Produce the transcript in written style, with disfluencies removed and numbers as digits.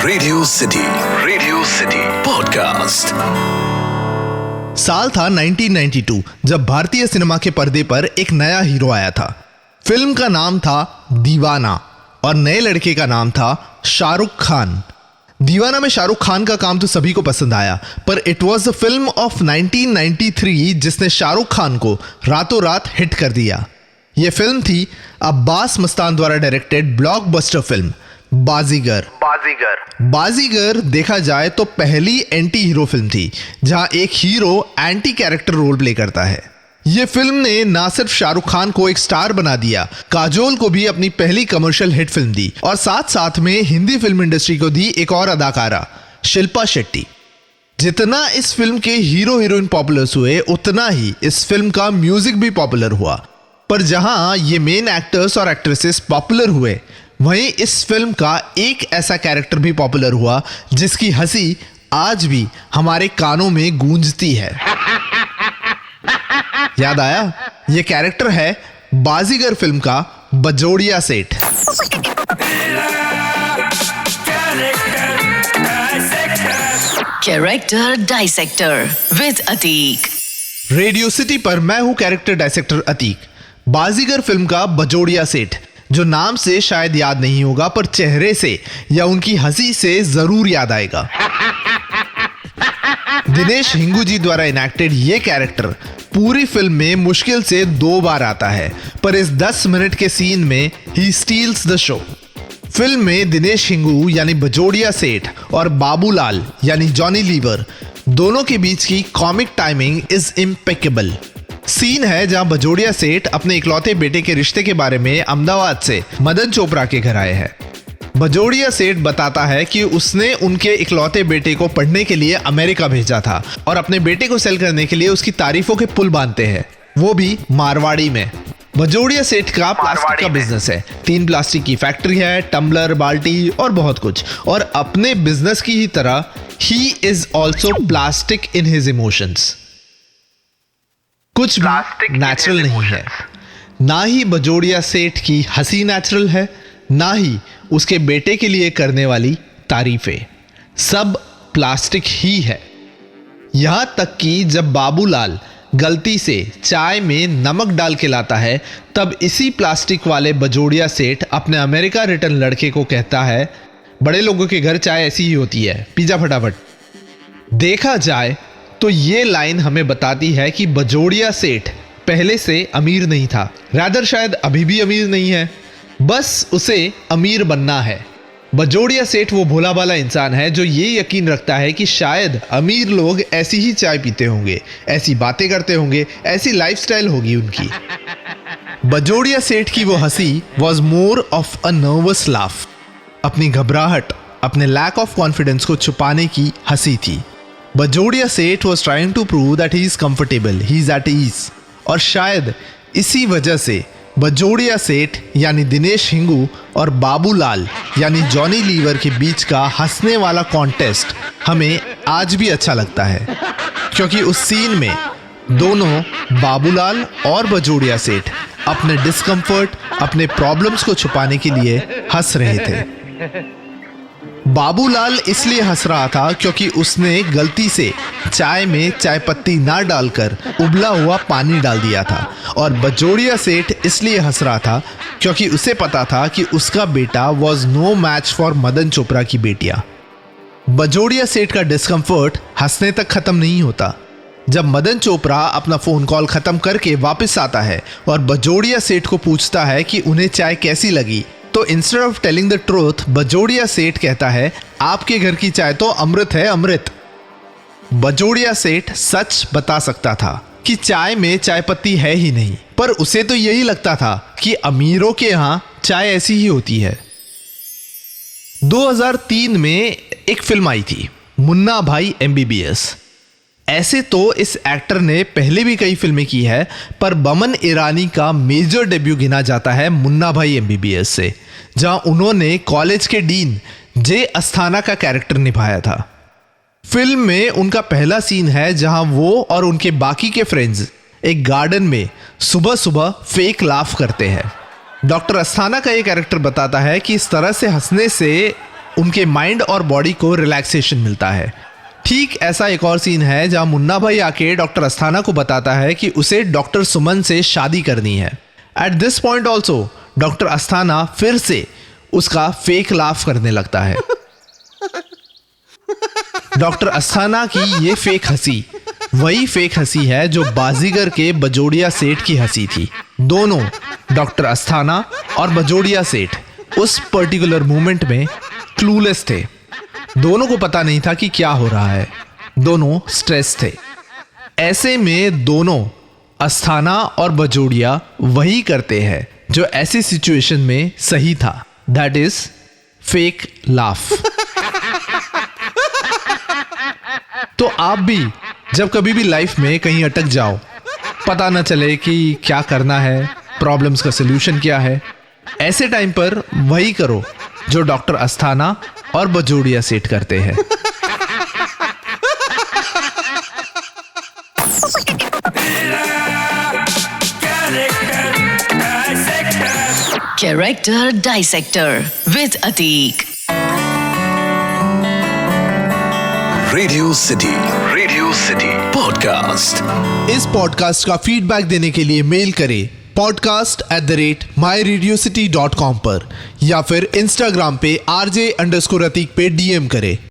Radio city podcast. साल था 1992 जब भारतीय सिनेमा के पर्दे पर एक नया हीरो आया था। फिल्म का नाम था दीवाना और नए लड़के का नाम था शाहरुख खान। दीवाना में शाहरुख खान का काम तो सभी को पसंद आया, पर it was the film of 1993 जिसने शाहरुख खान को रातों रात हिट कर दिया। यह फिल्म थी अब्बास मस्तान द्वारा डायरेक्टेड ब्लॉकबस्टर फिल्म बाजीगर देखा जाए तो पहली एंटी हीरो फिल्म थी जहां एक hero anti character role play करता है। यह फिल्म ने ना सिर्फ शाहरुख खान को एक स्टार बना दिया, काजोल को भी अपनी पहली कमर्शियल हिट फिल्म दी और साथ साथ में हिंदी फिल्म इंडस्ट्री को दी एक और अदाकारा शिल्पा शेट्टी। जितना इस फिल्म के हीरो हीरोइन पॉपुलर हुए, उतना ही इस फिल्म का म्यूजिक भी पॉपुलर हुआ। पर जहां ये मेन एक्टर्स और एक्ट्रेसेस पॉपुलर हुए, वहीं इस फिल्म का एक ऐसा कैरेक्टर भी पॉपुलर हुआ जिसकी हंसी आज भी हमारे कानों में गूंजती है। याद आया? ये कैरेक्टर है बाजीगर फिल्म का बजोड़िया सेठ। Character dissector with Atiq. Radio city पर मैं हूं कैरेक्टर डाइसेक्टर अतीक। बाजीगर फिल्म का बजोड़िया सेठ, जो नाम से शायद याद नहीं होगा पर चेहरे से या उनकी हंसी से जरूर याद आएगा। दिनेश हिंगू जी द्वारा इनैक्टेड ये कैरेक्टर पूरी फिल्म में मुश्किल से 2 बार आता है, पर इस 10 मिनट के सीन में ही स्टील्स द शो। फिल्म में दिनेश हिंगू यानी बजोड़िया सेठ और बाबूलाल यानी जॉनी लीवर दोनों के बीच की comic timing is impeccable. Scene है जहां बजोड़िया सेठ अपने इकलौते बेटे के रिश्ते के बारे में अहमदाबाद से मदन चोपड़ा के घर आए हैं। बजोड़िया सेठ बताता है कि उसने उनके इकलौते बेटे को पढ़ने के लिए अमेरिका भेजा था और अपने बेटे को सेल करने के लिए उसकी तारीफों के पुल बांधते हैं, वो भी मारवाड़ी में। बजोड़िया सेठ का प्लास्टिक का बिजनेस है। 3 प्लास्टिक की फैक्ट्री है, टम्बलर, बाल्टी और बहुत कुछ। और अपने बिजनेस की ही तरह he is also plastic in his emotions. कुछ भी नेचुरल नहीं है। ना ही बजोड़िया सेठ की हंसी नेचुरल है, ना ही उसके बेटे के लिए करने वाली तारीफें। सब प्लास्टिक ही है। यहां तक कि जब बाबूलाल गलती से चाय में नमक डाल के लाता है, तब इसी प्लास्टिक वाले बजोड़िया सेठ अपने अमेरिका रिटर्न लड़के को कहता है, बड़े लोगों के घर चाय ऐसी ही होती है, पी जा फटाफट। देखा जाए तो ये लाइन हमें बताती है कि बजोड़िया सेठ पहले से अमीर नहीं था, रादर शायद अभी भी अमीर नहीं है, बस उसे अमीर बनना है। बजोड़िया सेठ वो भोला भाला इंसान है जो ये यकीन रखता है कि शायद अमीर लोग ऐसी ही चाय पीते होंगे, ऐसी बातें करते होंगे, ऐसी लाइफस्टाइल होगी उनकी। बजोड़िया सेठ की वो हंसी was more of a nervous laugh. अपनी घबराहट, अपने लैक ऑफ कॉन्फिडेंस को छुपाने की हंसी थी। बजोड़िया सेठ was trying to prove that he is comfortable, he is at ease। और शायद इसी वजह से बजोड़िया सेठ यानी दिनेश हिंगू और बाबूलाल यानी जॉनी लीवर के बीच का हंसने वाला कॉन्टेस्ट हमें आज भी अच्छा लगता है, क्योंकि उस सीन में दोनों बाबूलाल और बजोड़िया सेठ अपने डिस्कम्फर्ट, अपने प्रॉब्लम्स को छुपाने के लिए हंस रहे थे। बाबूलाल इसलिए हंस रहा था क्योंकि उसने गलती से चाय में चाय पत्ती ना डालकर उबला हुआ पानी डाल दिया था, और बजोड़िया सेठ इसलिए हंस रहा था क्योंकि उसे पता था कि उसका बेटा was no match for Madan Chopra की बेटियां। बजोड़िया सेठ का डिस्कम्फर्ट हंसने तक खत्म नहीं होता। जब मदन चोपड़ा अपना फोन कॉल खत्म करके वापस आता है और बजोड़िया सेठ को पूछता है कि उन्हें चाय कैसी लगी, तो instead of telling the truth, Bajoria सेठ कहता है, आपके घर की चाय तो अमृत है, अमृत। बजोड़िया सेठ सच बता सकता था कि चाय में चाय पत्ती है ही नहीं, पर उसे तो यही लगता था कि अमीरों के यहां चाय ऐसी ही होती है। 2003 में एक फिल्म आई थी, मुन्ना भाई MBBS। ऐसे तो इस एक्टर ने पहले भी कई फिल्में की है, पर बमन ईरानी का मेजर डेब्यू गिना जाता है मुन्ना भाई MBBS से, जहां उन्होंने कॉलेज के डीन जे अस्थाना का कैरेक्टर निभाया था। फिल्म में उनका पहला सीन है जहां वो और उनके बाकी के फ्रेंड्स एक गार्डन में सुबह सुबह फेक लाफ करते हैं। डॉक्टर अस्थाना का ये कैरेक्टर बताता है कि इस तरह से हंसने से उनके माइंड और बॉडी को रिलैक्सेशन मिलता है। ठीक ऐसा एक और सीन है जहां मुन्ना भाई आके डॉक्टर अस्थाना को बताता है कि उसे डॉक्टर सुमन से शादी करनी है। At this point also doctor Asthana फिर से उसका फेक लाफ करने लगता है। डॉक्टर अस्थाना की ये फेक हंसी वही फेक हंसी है जो बाजीगर के बजोड़िया सेठ की हंसी थी। दोनों डॉक्टर अस्थाना और बजोड़िया सेठ उस पर्टिकुलर मोमेंट में क्लूलेस थे। दोनों को पता नहीं था कि क्या हो रहा है। दोनों स्ट्रेस थे। ऐसे में दोनों अस्थाना और बजोड़िया वही करते हैं जो ऐसी सिचुएशन में सही था, दैट इज फेक लाफ। तो आप भी जब कभी भी लाइफ में कहीं अटक जाओ, पता न चले कि क्या करना है, प्रॉब्लम्स का सलूशन क्या है, ऐसे टाइम पर वही करो जो डॉक्टर अस्थाना और बजोड़िया सेठ करते हैं। Character Dissector with Atik. Radio city podcast. इस पॉडकास्ट का फीडबैक देने के लिए मेल करें podcast@myradiocity.com पर या फिर इंस्टाग्राम पे RJ_Atik पे DM करें।